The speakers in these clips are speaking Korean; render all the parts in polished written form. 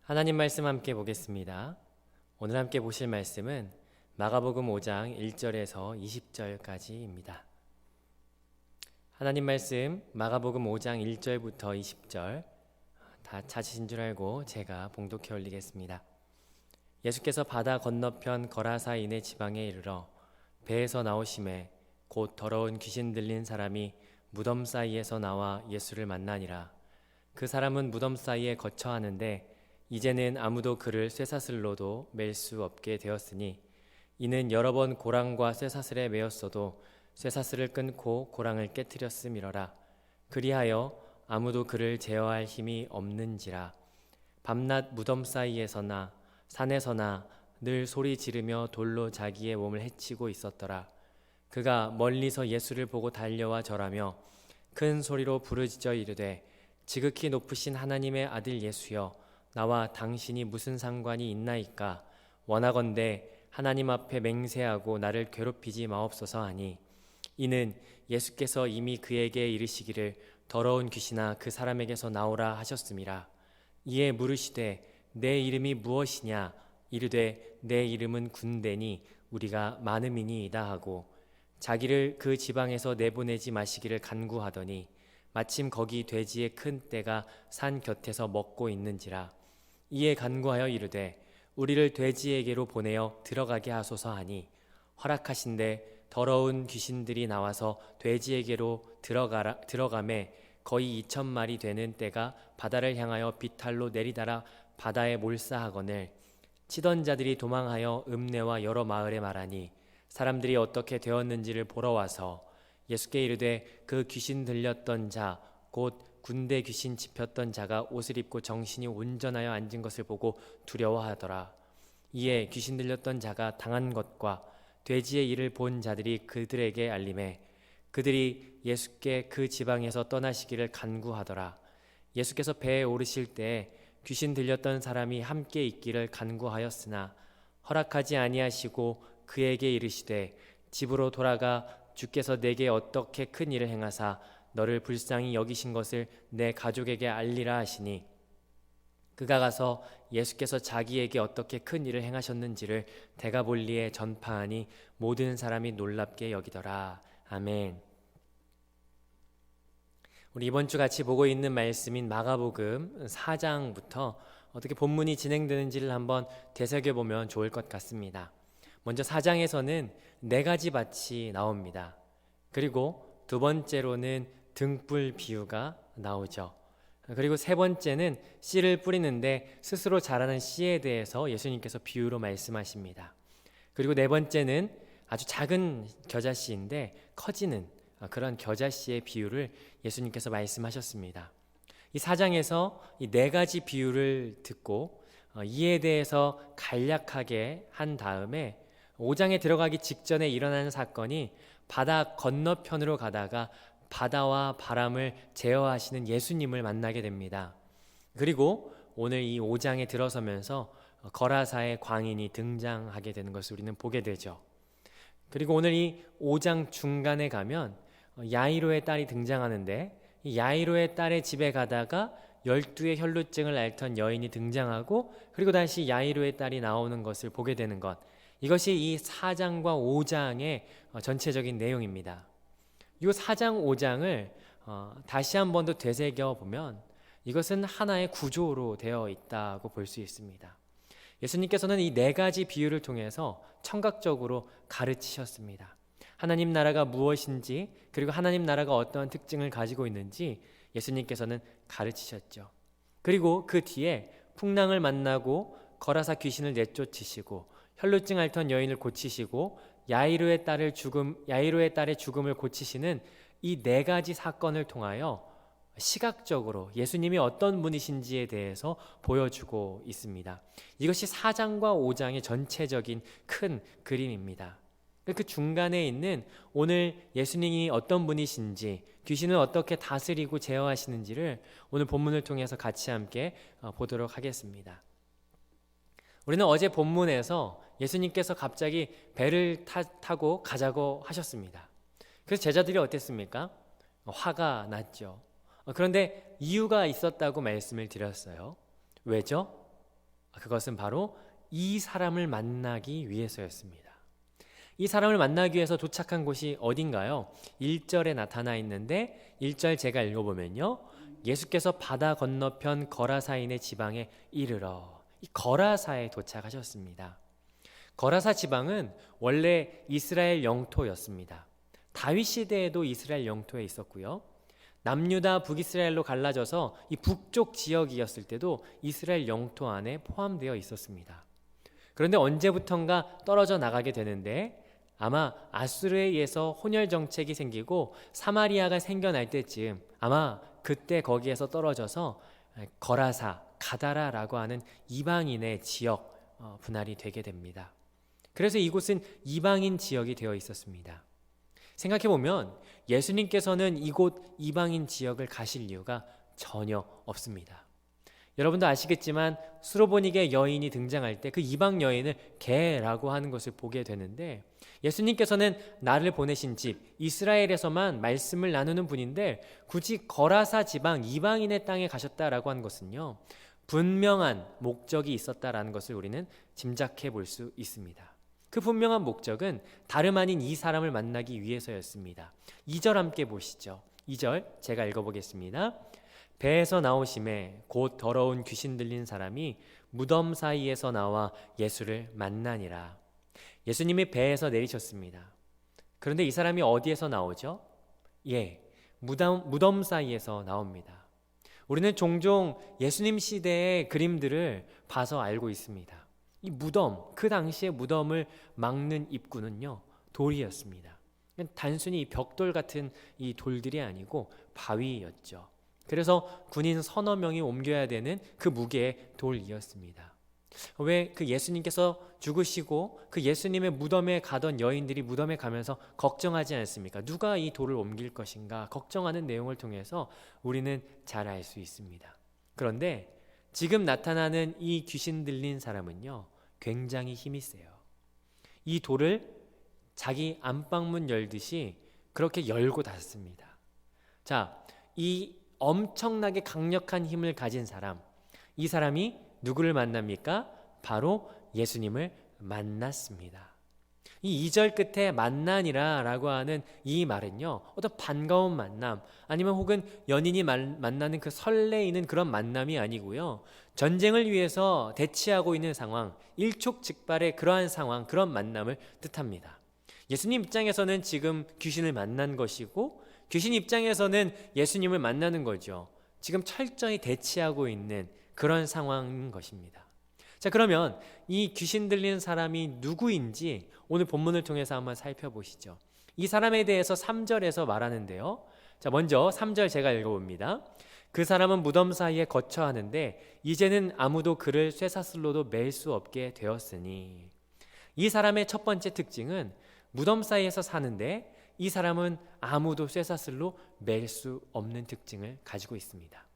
하나님 말씀 함께 보겠습니다. 오늘 함께 보실 말씀은 마가복음 5장 1절에서 20절까지입니다. 하나님 말씀 마가복음 5장 1절부터 20절 다 찾으신 줄 알고 제가 봉독해 올리겠습니다. 예수께서 바다 건너편 거라사인의 지방에 이르러 배에서 나오심에 곧 더러운 귀신 들린 사람이 무덤 사이에서 나와 예수를 만나니라. 그 사람은 무덤 사이에 거처하는데 이제는 아무도 그를 쇠사슬로도 맬 수 없게 되었으니 이는 여러 번 고랑과 쇠사슬에 매었어도 쇠사슬을 끊고 고랑을 깨뜨렸음이러라. 그리하여 아무도 그를 제어할 힘이 없는지라. 밤낮 무덤 사이에서나 산에서나 늘 소리 지르며 돌로 자기의 몸을 해치고 있었더라. 그가 멀리서 예수를 보고 달려와 절하며 큰 소리로 부르짖어 이르되 지극히 높으신 하나님의 아들 예수여, 나와 당신이 무슨 상관이 있나이까? 원하건대 하나님 앞에 맹세하고 나를 괴롭히지 마옵소서 하니, 이는 예수께서 이미 그에게 이르시기를 더러운 귀신아 그 사람에게서 나오라 하셨음이라. 이에 물으시되 내 이름이 무엇이냐? 이르되 내 이름은 군대니 우리가 많음이니이다 하고 자기를 그 지방에서 내보내지 마시기를 간구하더니 마침 거기 돼지의 큰 떼가 산 곁에서 먹고 있는지라. 이에 간구하여 이르되 우리를 돼지에게로 보내어 들어가게 하소서 하니, 허락하신대 더러운 귀신들이 나와서 돼지에게로 들어가매 거의 2,000마리 되는 떼가 바다를 향하여 비탈로 내리달아 바다에 몰사하거늘 치던 자들이 도망하여 읍내와 여러 마을에 말하니, 사람들이 어떻게 되었는지를 보러 와서 예수께 이르되 그 귀신 들렸던 자 곧 군대 귀신 짚혔던 자가 옷을 입고 정신이 온전하여 앉은 것을 보고 두려워하더라. 이에 귀신 들렸던 자가 당한 것과 돼지의 일을 본 자들이 그들에게 알림해 그들이 예수께 그 지방에서 떠나시기를 간구하더라. 예수께서 배에 오르실 때에 귀신 들렸던 사람이 함께 있기를 간구하였으나 허락하지 아니하시고 그에게 이르시되 집으로 돌아가 주께서 내게 어떻게 큰 일을 행하사 너를 불쌍히 여기신 것을 내 가족에게 알리라 하시니, 그가 가서 예수께서 자기에게 어떻게 큰 일을 행하셨는지를 데가볼리에 전파하니 모든 사람이 놀랍게 여기더라. 아멘. 우리 이번 주 같이 보고 있는 말씀인 마가복음 4장부터 어떻게 본문이 진행되는지를 한번 되새겨보면 좋을 것 같습니다. 먼저 4장에서는 4가지 밭이 나옵니다. 그리고 두 번째로는 등불 비유가 나오죠. 그리고 세 번째는 씨를 뿌리는데 스스로 자라는 씨에 대해서 예수님께서 비유로 말씀하십니다. 그리고 네 번째는 아주 작은 겨자씨인데 커지는 그런 겨자씨의 비유를 예수님께서 말씀하셨습니다. 이 4장에서 이 4가지 비유를 듣고 이에 대해서 간략하게 한 다음에 5장에 들어가기 직전에 일어나는 사건이 바다 건너편으로 가다가 바다와 바람을 제어하시는 예수님을 만나게 됩니다. 그리고 오늘 이 5장에 들어서면서 거라사의 광인이 등장하게 되는 것을 우리는 보게 되죠. 그리고 오늘 이 5장 중간에 가면 야이로의 딸이 등장하는데, 이 야이로의 딸의 집에 가다가 12의 혈루증을 앓던 여인이 등장하고 그리고 다시 야이로의 딸이 나오는 것을 보게 되는 것, 이것이 이 4장과 5장의 전체적인 내용입니다. 이 4장 5장을 다시 한 번 더 되새겨 보면 이것은 하나의 구조로 되어 있다고 볼 수 있습니다. 예수님께서는 이 4가지 비유를 통해서 청각적으로 가르치셨습니다. 하나님 나라가 무엇인지, 그리고 하나님 나라가 어떠한 특징을 가지고 있는지 예수님께서는 가르치셨죠. 그리고 그 뒤에 풍랑을 만나고 거라사 귀신을 내쫓으시고 혈루증 앓던 여인을 고치시고 야이로의 딸의 죽음을 고치시는 이 4가지 사건을 통하여 시각적으로 예수님이 어떤 분이신지에 대해서 보여주고 있습니다. 이것이 4장과 5장의 전체적인 큰 그림입니다. 그 중간에 있는 오늘 예수님이 어떤 분이신지, 귀신을 어떻게 다스리고 제어하시는지를 오늘 본문을 통해서 같이 함께 보도록 하겠습니다. 우리는 어제 본문에서 예수님께서 갑자기 배를 타고 가자고 하셨습니다. 그래서 제자들이 어땠습니까? 화가 났죠. 그런데 이유가 있었다고 말씀을 드렸어요. 왜죠? 그것은 바로 이 사람을 만나기 위해서였습니다. 이 사람을 만나기 위해서 도착한 곳이 어딘가요? 1절에 나타나 있는데 1절 제가 읽어보면요, 예수께서 바다 건너편 거라사인의 지방에 이르러, 이 거라사에 도착하셨습니다. 거라사 지방은 원래 이스라엘 영토였습니다. 다윗 시대에도 이스라엘 영토에 있었고요, 남유다 북이스라엘로 갈라져서 이 북쪽 지역이었을 때도 이스라엘 영토 안에 포함되어 있었습니다. 그런데 언제부턴가 떨어져 나가게 되는데, 아마 아수르에 의해서 혼혈 정책이 생기고 사마리아가 생겨날 때쯤 아마 그때 거기에서 떨어져서 거라사, 가다라라고 하는 이방인의 지역 분할이 되게 됩니다. 그래서 이곳은 이방인 지역이 되어 있었습니다. 생각해보면 예수님께서는 이곳 이방인 지역을 가실 이유가 전혀 없습니다. 여러분도 아시겠지만 수로보니게 여인이 등장할 때 그 이방 여인을 개라고 하는 것을 보게 되는데, 예수님께서는 나를 보내신 집 이스라엘에서만 말씀을 나누는 분인데 굳이 거라사 지방 이방인의 땅에 가셨다라고 하는 것은요, 분명한 목적이 있었다라는 것을 우리는 짐작해 볼 수 있습니다. 그 분명한 목적은 다름 아닌 이 사람을 만나기 위해서였습니다. 2절 함께 보시죠. 2절 제가 읽어보겠습니다. 배에서 나오심에 곧 더러운 귀신 들린 사람이 무덤 사이에서 나와 예수를 만나니라. 예수님이 배에서 내리셨습니다. 그런데 이 사람이 어디에서 나오죠? 무덤 사이에서 나옵니다. 우리는 종종 예수님 시대의 그림들을 봐서 알고 있습니다. 이 무덤, 그 당시에 무덤을 막는 입구는요, 돌이었습니다. 단순히 벽돌 같은 이 돌들이 아니고 바위였죠. 그래서 군인 서너 명이 옮겨야 되는 그 무게의 돌이었습니다. 왜 그 예수님께서 죽으시고 그 예수님의 무덤에 가던 여인들이 무덤에 가면서 걱정하지 않습니까? 누가 이 돌을 옮길 것인가 걱정하는 내용을 통해서 우리는 잘 알 수 있습니다. 그런데 지금 나타나는 이 귀신 들린 사람은요, 굉장히 힘이 세요. 이 돌을 자기 안방문 열듯이 그렇게 열고 닫습니다. 자, 이 엄청나게 강력한 힘을 가진 사람, 이 사람이 누구를 만납니까? 바로 예수님을 만났습니다. 이 2절 끝에 만나니라 라고 하는 이 말은요, 어떤 반가운 만남 아니면 혹은 연인이 만나는 그 설레이는 그런 만남이 아니고요, 전쟁을 위해서 대치하고 있는 상황, 일촉즉발의 그러한 상황, 그런 만남을 뜻합니다. 예수님 입장에서는 지금 귀신을 만난 것이고 귀신 입장에서는 예수님을 만나는 거죠. 지금 철저히 대치하고 있는 그런 상황인 것입니다. 자, 그러면 이 귀신 들린 사람이 누구인지 오늘 본문을 통해서 한번 살펴보시죠. 이 사람에 대해서 3절에서 말하는데요. 자, 먼저 3절 제가 읽어봅니다. 그 사람은 무덤 사이에 거처하는데 이제는 아무도 그를 쇠사슬로도 맬 수 없게 되었으니. 이 사람의 첫 번째 특징은 무덤 사이에서 사는데 이 사람은 아무도 쇠사슬로 맬 수 없는 특징을 가지고 있습니다.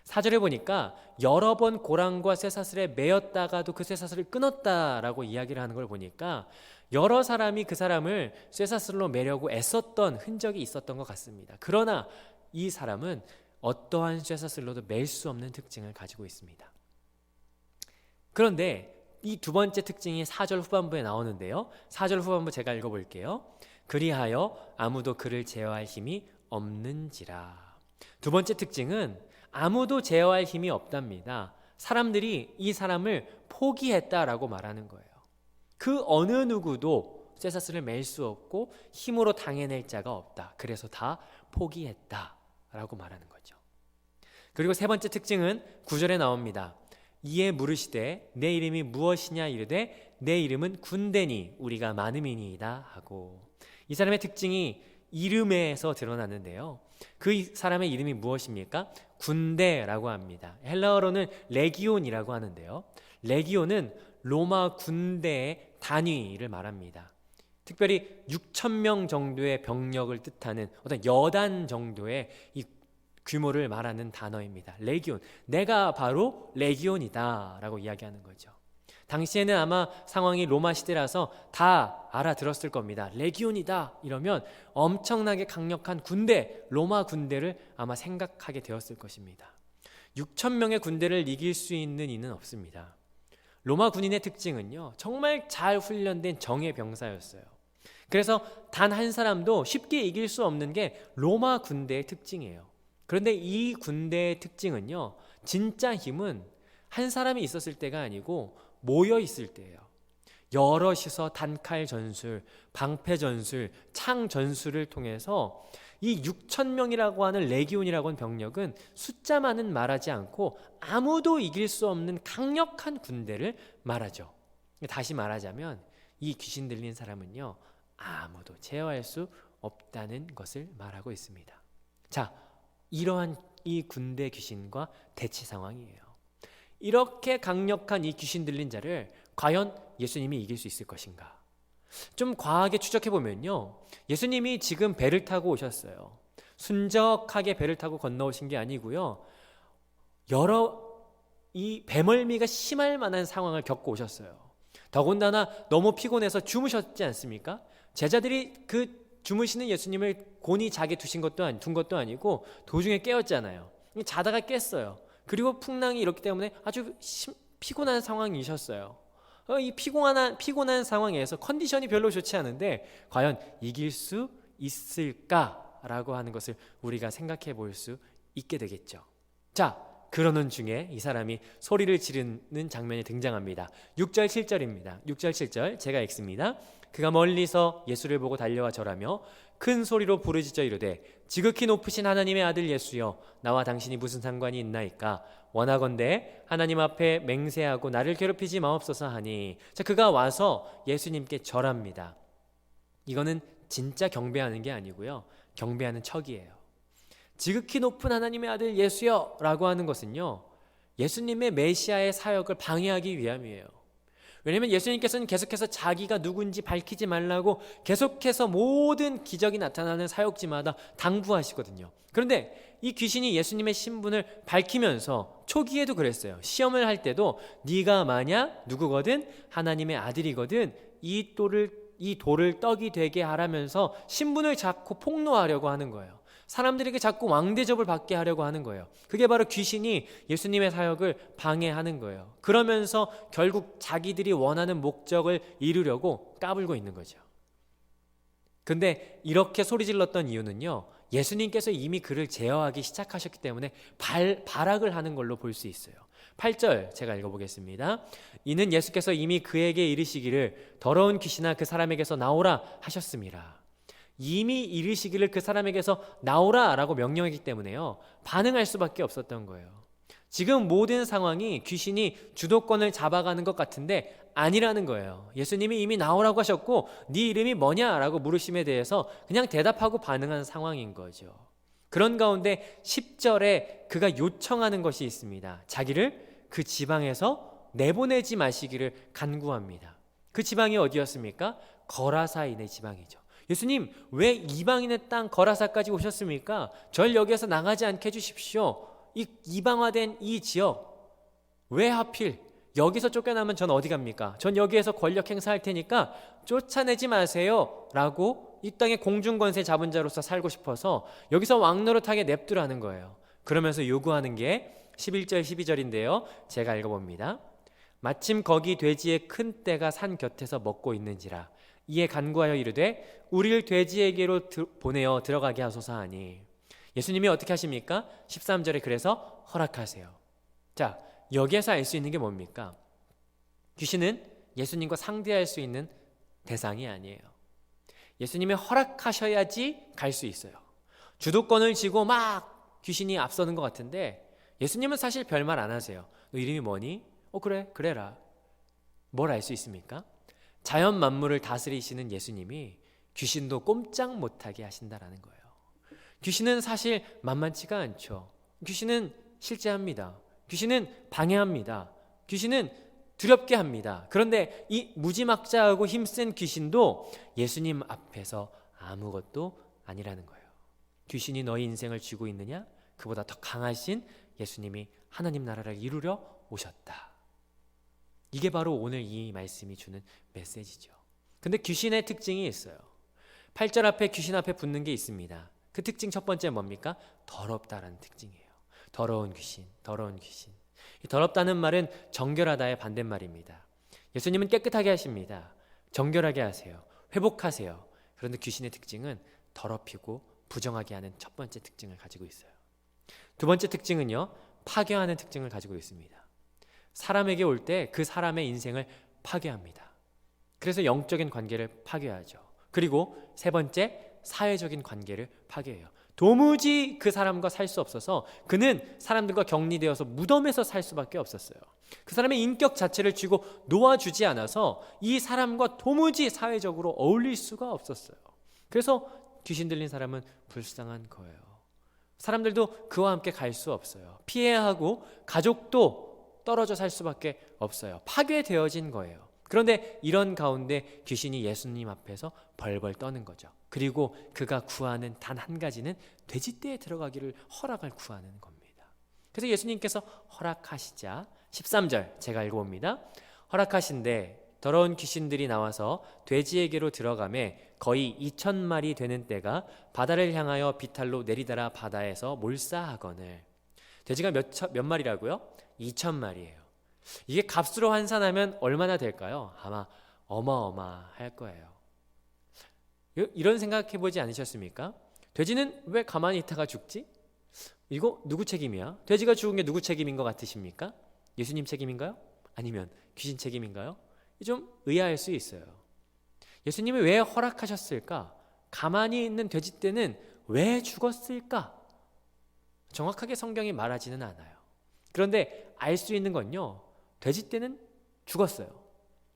4절에 보니까 여러 번 고랑과 쇠사슬에 매였다가도 그 쇠사슬을 끊었다라고 이야기를 하는 걸 보니까 여러 사람이 그 사람을 쇠사슬로 매려고 애썼던 흔적이 있었던 것 같습니다. 그러나 이 사람은 어떠한 쇠사슬로도 맬 수 없는 특징을 가지고 있습니다. 그런데 이 두 번째 특징이 4절 후반부에 나오는데요. 4절 후반부 제가 읽어볼게요. 그리하여 아무도 그를 제어할 힘이 없는지라. 두 번째 특징은 아무도 제어할 힘이 없답니다. 사람들이 이 사람을 포기했다라고 말하는 거예요. 그 어느 누구도 쇠사슬을 맬 수 없고 힘으로 당해낼 자가 없다. 그래서 다 포기했다라고 말하는 거죠. 그리고 세 번째 특징은 9절에 나옵니다. 이에 물으시되 내 이름이 무엇이냐 이르되 내 이름은 군대니 우리가 많음이니이다 하고. 이 사람의 특징이 이름에서 드러나는데요. 그 사람의 이름이 무엇입니까? 군대라고 합니다. 헬라어로는 레기온이라고 하는데요. 레기온은 로마 군대의 단위를 말합니다. 특별히 6,000명 정도의 병력을 뜻하는 어떤 여단 정도의 이 규모를 말하는 단어입니다. 레기온, 내가 바로 레기온이다 라고 이야기하는 거죠. 당시에는 아마 상황이 로마 시대라서 다 알아들었을 겁니다. 레기온이다 이러면 엄청나게 강력한 군대, 로마 군대를 아마 생각하게 되었을 것입니다. 6,000명의 군대를 이길 수 있는 이는 없습니다. 로마 군인의 특징은요, 정말 잘 훈련된 정예 병사였어요. 그래서 단 한 사람도 쉽게 이길 수 없는 게 로마 군대의 특징이에요. 그런데 이 군대의 특징은요, 진짜 힘은 한 사람이 있었을 때가 아니고 모여 있을 때예요. 여럿이서 단칼 전술, 방패 전술, 창 전술을 통해서 이 6천 명이라고 하는 레기온이라고 하는 병력은 숫자만은 말하지 않고 아무도 이길 수 없는 강력한 군대를 말하죠. 다시 말하자면 이 귀신 들린 사람은요, 아무도 제어할 수 없다는 것을 말하고 있습니다. 자, 이러한 이 군대 귀신과 대치 상황이에요. 이렇게 강력한 이 귀신 들린 자를 과연 예수님이 이길 수 있을 것인가? 좀 과하게 추적해 보면요, 예수님이 지금 배를 타고 오셨어요. 순적하게 배를 타고 건너오신 게 아니고요, 여러 이 배멀미가 심할 만한 상황을 겪고 오셨어요. 더군다나 너무 피곤해서 주무셨지 않습니까? 제자들이 그 주무시는 예수님을 곤히 자게 둔 것도 아니고 도중에 깨웠잖아요. 자다가 깼어요. 그리고 풍랑이 일었기 때문에 아주 피곤한 상황이셨어요. 이 피곤한 상황에서 컨디션이 별로 좋지 않은데 과연 이길 수 있을까라고 하는 것을 우리가 생각해 볼 수 있게 되겠죠. 자, 그러는 중에 이 사람이 소리를 지르는 장면이 등장합니다. 6절 7절입니다. 6절 7절 제가 읽습니다. 그가 멀리서 예수를 보고 달려와 절하며 큰 소리로 부르짖어 이르되 지극히 높으신 하나님의 아들 예수여, 나와 당신이 무슨 상관이 있나이까? 원하건대 하나님 앞에 맹세하고 나를 괴롭히지 마옵소서 하니. 자, 그가 와서 예수님께 절합니다. 이거는 진짜 경배하는 게 아니고요, 경배하는 척이에요. 지극히 높은 하나님의 아들 예수여 라고 하는 것은요, 예수님의 메시아의 사역을 방해하기 위함이에요. 왜냐하면 예수님께서는 계속해서 자기가 누군지 밝히지 말라고 계속해서 모든 기적이 나타나는 사역지마다 당부하시거든요. 그런데 이 귀신이 예수님의 신분을 밝히면서 초기에도 그랬어요. 시험을 할 때도 네가 만약 누구거든 하나님의 아들이거든 이 돌을 떡이 되게 하라면서 신분을 자꾸 폭로하려고 하는 거예요. 사람들에게 자꾸 왕대접을 받게 하려고 하는 거예요. 그게 바로 귀신이 예수님의 사역을 방해하는 거예요. 그러면서 결국 자기들이 원하는 목적을 이루려고 까불고 있는 거죠. 근데 이렇게 소리질렀던 이유는요, 예수님께서 이미 그를 제어하기 시작하셨기 때문에 발악을 하는 걸로 볼 수 있어요. 8절 제가 읽어보겠습니다. 이는 예수께서 이미 그에게 이르시기를 더러운 귀신아 그 사람에게서 나오라 하셨습니다. 이미 이르시기를 그 사람에게서 나오라 라고 명령했기 때문에요, 반응할 수밖에 없었던 거예요. 지금 모든 상황이 귀신이 주도권을 잡아가는 것 같은데 아니라는 거예요. 예수님이 이미 나오라고 하셨고 네 이름이 뭐냐 라고 물으심에 대해서 그냥 대답하고 반응한 상황인 거죠. 그런 가운데 10절에 그가 요청하는 것이 있습니다. 자기를 그 지방에서 내보내지 마시기를 간구합니다. 그 지방이 어디였습니까? 거라사인의 지방이죠. 예수님, 왜 이방인의 땅 거라사까지 오셨습니까? 절 여기에서 나가지 않게 해주십시오. 이 이방화된 이 지역, 왜 하필 여기서 쫓겨나면 전 어디 갑니까? 전 여기에서 권력 행사할 테니까 쫓아내지 마세요 라고 이 땅의 공중권세 잡은 자로서 살고 싶어서 여기서 왕노릇하게 냅두라는 거예요. 그러면서 요구하는 게 11절 12절인데요 제가 읽어봅니다. 마침 거기 돼지의 큰 떼가 산 곁에서 먹고 있는지라 이에 간구하여 이르되 우리를 돼지에게로 보내어 들어가게 하소서 하니. 예수님이 어떻게 하십니까? 13절에 그래서 허락하세요. 자, 여기에서 알 수 있는 게 뭡니까? 귀신은 예수님과 상대할 수 있는 대상이 아니에요. 예수님이 허락하셔야지 갈 수 있어요. 주도권을 쥐고 막 귀신이 앞서는 것 같은데 예수님은 사실 별말 안 하세요. 너 이름이 뭐니? 그래, 그래라. 뭘 알 수 있습니까? 자연 만물을 다스리시는 예수님이 귀신도 꼼짝 못하게 하신다라는 거예요. 귀신은 사실 만만치가 않죠. 귀신은 실제합니다. 귀신은 방해합니다. 귀신은 두렵게 합니다. 그런데 이 무지막지하고 힘센 귀신도 예수님 앞에서 아무것도 아니라는 거예요. 귀신이 너희 인생을 쥐고 있느냐? 그보다 더 강하신 예수님이 하나님 나라를 이루려 오셨다. 이게 바로 오늘 이 말씀이 주는 메시지죠. 근데 귀신의 특징이 있어요. 8절 앞에 귀신 앞에 붙는 게 있습니다. 그 특징 첫 번째 뭡니까? 더럽다라는 특징이에요. 더러운 귀신, 더러운 귀신. 이 더럽다는 말은 정결하다의 반대말입니다. 예수님은 깨끗하게 하십니다. 정결하게 하세요. 회복하세요. 그런데 귀신의 특징은 더럽히고 부정하게 하는 첫 번째 특징을 가지고 있어요. 두 번째 특징은요, 파괴하는 특징을 가지고 있습니다. 사람에게 올 때 그 사람의 인생을 파괴합니다. 그래서 영적인 관계를 파괴하죠. 그리고 세 번째, 사회적인 관계를 파괴해요. 도무지 그 사람과 살 수 없어서 그는 사람들과 격리되어서 무덤에서 살 수밖에 없었어요. 그 사람의 인격 자체를 쥐고 놓아주지 않아서 이 사람과 도무지 사회적으로 어울릴 수가 없었어요. 그래서 귀신 들린 사람은 불쌍한 거예요. 사람들도 그와 함께 갈 수 없어요. 피해야 하고 가족도 떨어져 살 수밖에 없어요. 파괴되어진 거예요. 그런데 이런 가운데 귀신이 예수님 앞에서 벌벌 떠는 거죠. 그리고 그가 구하는 단 한 가지는 돼지떼에 들어가기를 허락을 구하는 겁니다. 그래서 예수님께서 허락하시자 13절 제가 읽어봅니다. 허락하신데 더러운 귀신들이 나와서 돼지에게로 들어가매 거의 2,000마리 되는 떼가 바다를 향하여 비탈로 내리다라 바다에서 몰사하거늘. 돼지가 몇 마리라고요? 2,000마리예요. 이게 값으로 환산하면 얼마나 될까요? 아마 어마어마할 거예요. 이런 생각해 보지 않으셨습니까? 돼지는 왜 가만히 있다가 죽지? 이거 누구 책임이야? 돼지가 죽은 게 누구 책임인 것 같으십니까? 예수님 책임인가요? 아니면 귀신 책임인가요? 좀 의아할 수 있어요. 예수님이 왜 허락하셨을까? 가만히 있는 돼지떼는 왜 죽었을까? 정확하게 성경이 말하지는 않아요. 그런데 알 수 있는 건요, 돼지떼는 죽었어요.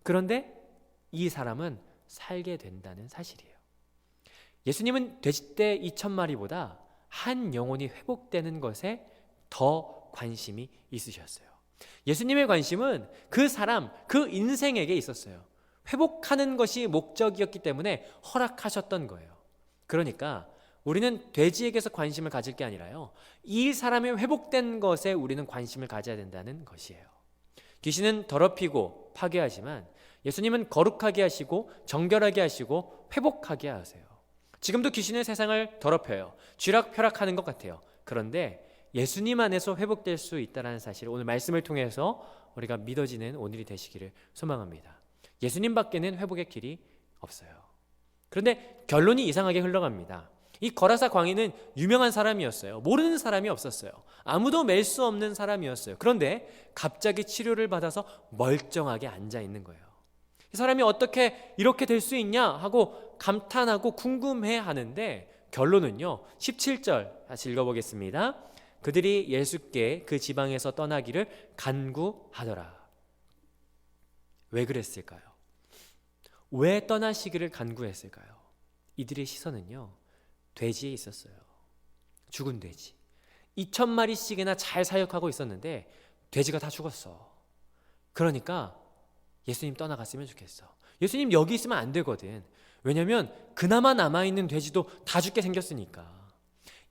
그런데 이 사람은 살게 된다는 사실이에요. 예수님은 돼지떼 2,000마리보다 한 영혼이 회복되는 것에 더 관심이 있으셨어요. 예수님의 관심은 그 사람, 그 인생에게 있었어요. 회복하는 것이 목적이었기 때문에 허락하셨던 거예요. 그러니까 우리는 돼지에게서 관심을 가질 게 아니라요, 이 사람의 회복된 것에 우리는 관심을 가져야 된다는 것이에요. 귀신은 더럽히고 파괴하지만 예수님은 거룩하게 하시고 정결하게 하시고 회복하게 하세요. 지금도 귀신은 세상을 더럽혀요. 쥐락펴락하는 것 같아요. 그런데 예수님 안에서 회복될 수 있다는 사실을 오늘 말씀을 통해서 우리가 믿어지는 오늘이 되시기를 소망합니다. 예수님 밖에는 회복의 길이 없어요. 그런데 결론이 이상하게 흘러갑니다. 이 거라사 광인은 유명한 사람이었어요. 모르는 사람이 없었어요. 아무도 맬 수 없는 사람이었어요. 그런데 갑자기 치료를 받아서 멀쩡하게 앉아 있는 거예요. 이 사람이 어떻게 이렇게 될 수 있냐 하고 감탄하고 궁금해 하는데 결론은요, 17절 다시 읽어보겠습니다. 그들이 예수께 그 지방에서 떠나기를 간구하더라. 왜 그랬을까요? 왜 떠나시기를 간구했을까요? 이들의 시선은요, 돼지에 있었어요. 죽은 돼지. 2,000마리씩이나 잘 사육하고 있었는데 돼지가 다 죽었어. 그러니까 예수님 떠나갔으면 좋겠어. 예수님 여기 있으면 안 되거든. 왜냐하면 그나마 남아있는 돼지도 다 죽게 생겼으니까.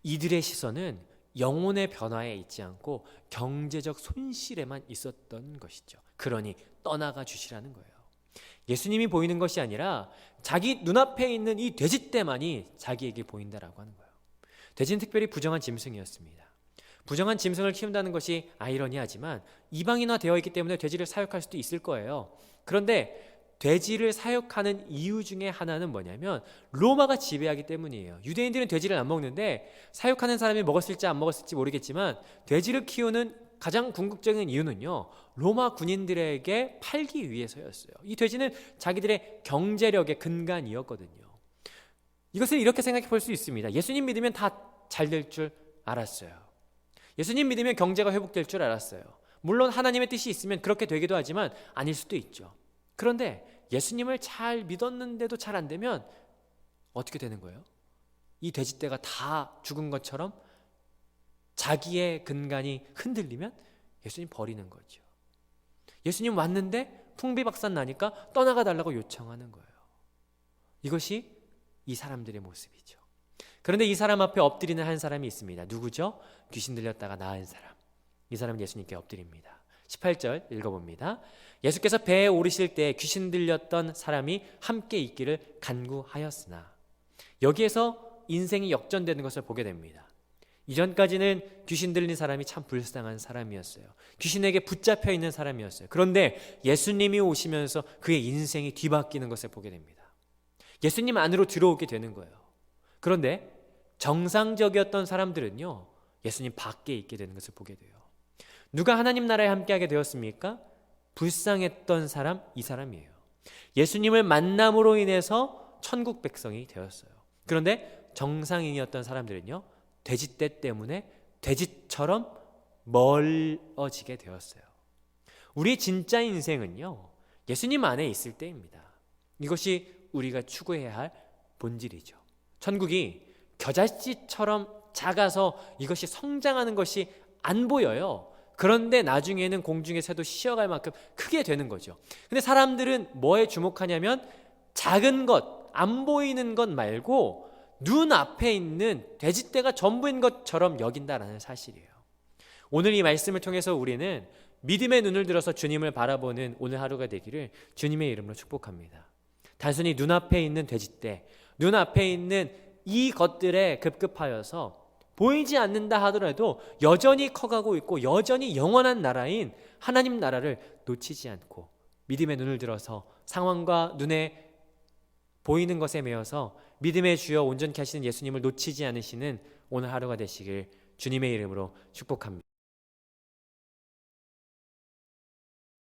이들의 시선은 영혼의 변화에 있지 않고 경제적 손실에만 있었던 것이죠. 그러니 떠나가 주시라는 거예요. 예수님이 보이는 것이 아니라 자기 눈앞에 있는 이 돼지떼만이 자기에게 보인다라고 하는 거예요. 돼지는 특별히 부정한 짐승이었습니다. 부정한 짐승을 키운다는 것이 아이러니하지만 이방인화 되어 있기 때문에 돼지를 사육할 수도 있을 거예요. 그런데 돼지를 사육하는 이유 중에 하나는 뭐냐면 로마가 지배하기 때문이에요. 유대인들은 돼지를 안 먹는데 사육하는 사람이 먹었을지 안 먹었을지 모르겠지만 돼지를 키우는 가장 궁극적인 이유는요, 로마 군인들에게 팔기 위해서였어요. 이 돼지는 자기들의 경제력의 근간이었거든요. 이것을 이렇게 생각해 볼 수 있습니다. 예수님 믿으면 다 잘 될 줄 알았어요. 예수님 믿으면 경제가 회복될 줄 알았어요. 물론 하나님의 뜻이 있으면 그렇게 되기도 하지만 아닐 수도 있죠. 그런데 예수님을 잘 믿었는데도 잘 안 되면 어떻게 되는 거예요? 이 돼지떼가 다 죽은 것처럼 자기의 근간이 흔들리면 예수님 버리는 거죠. 예수님 왔는데 풍비박산 나니까 떠나가 달라고 요청하는 거예요. 이것이 이 사람들의 모습이죠. 그런데 이 사람 앞에 엎드리는 한 사람이 있습니다. 누구죠? 귀신 들렸다가 나은 사람. 이 사람은 예수님께 엎드립니다. 18절 읽어봅니다. 예수께서 배에 오르실 때 귀신 들렸던 사람이 함께 있기를 간구하였으나, 여기에서 인생이 역전되는 것을 보게 됩니다. 이전까지는 귀신 들린 사람이 참 불쌍한 사람이었어요. 귀신에게 붙잡혀 있는 사람이었어요. 그런데 예수님이 오시면서 그의 인생이 뒤바뀌는 것을 보게 됩니다. 예수님 안으로 들어오게 되는 거예요. 그런데 정상적이었던 사람들은요, 예수님 밖에 있게 되는 것을 보게 돼요. 누가 하나님 나라에 함께하게 되었습니까? 불쌍했던 사람, 이 사람이에요. 예수님을 만남으로 인해서 천국 백성이 되었어요. 그런데 정상인이었던 사람들은요, 돼지떼 때문에 돼지처럼 멀어지게 되었어요. 우리 진짜 인생은요, 예수님 안에 있을 때입니다. 이것이 우리가 추구해야 할 본질이죠. 천국이 겨자씨처럼 작아서 이것이 성장하는 것이 안 보여요. 그런데 나중에는 공중의 새도 쉬어갈 만큼 크게 되는 거죠. 근데 사람들은 뭐에 주목하냐면 작은 것, 안 보이는 것 말고 눈앞에 있는 돼지떼가 전부인 것처럼 여긴다라는 사실이에요. 오늘 이 말씀을 통해서 우리는 믿음의 눈을 들어서 주님을 바라보는 오늘 하루가 되기를 주님의 이름으로 축복합니다. 단순히 눈앞에 있는 돼지떼, 눈앞에 있는 이 것들에 급급하여서 보이지 않는다 하더라도 여전히 커가고 있고 여전히 영원한 나라인 하나님 나라를 놓치지 않고 믿음의 눈을 들어서 상황과 눈에 보이는 것에 매여서 믿음의 주여 온전케 하시는 예수님을 놓치지 않으시는 오늘 하루가 되시길 주님의 이름으로 축복합니다.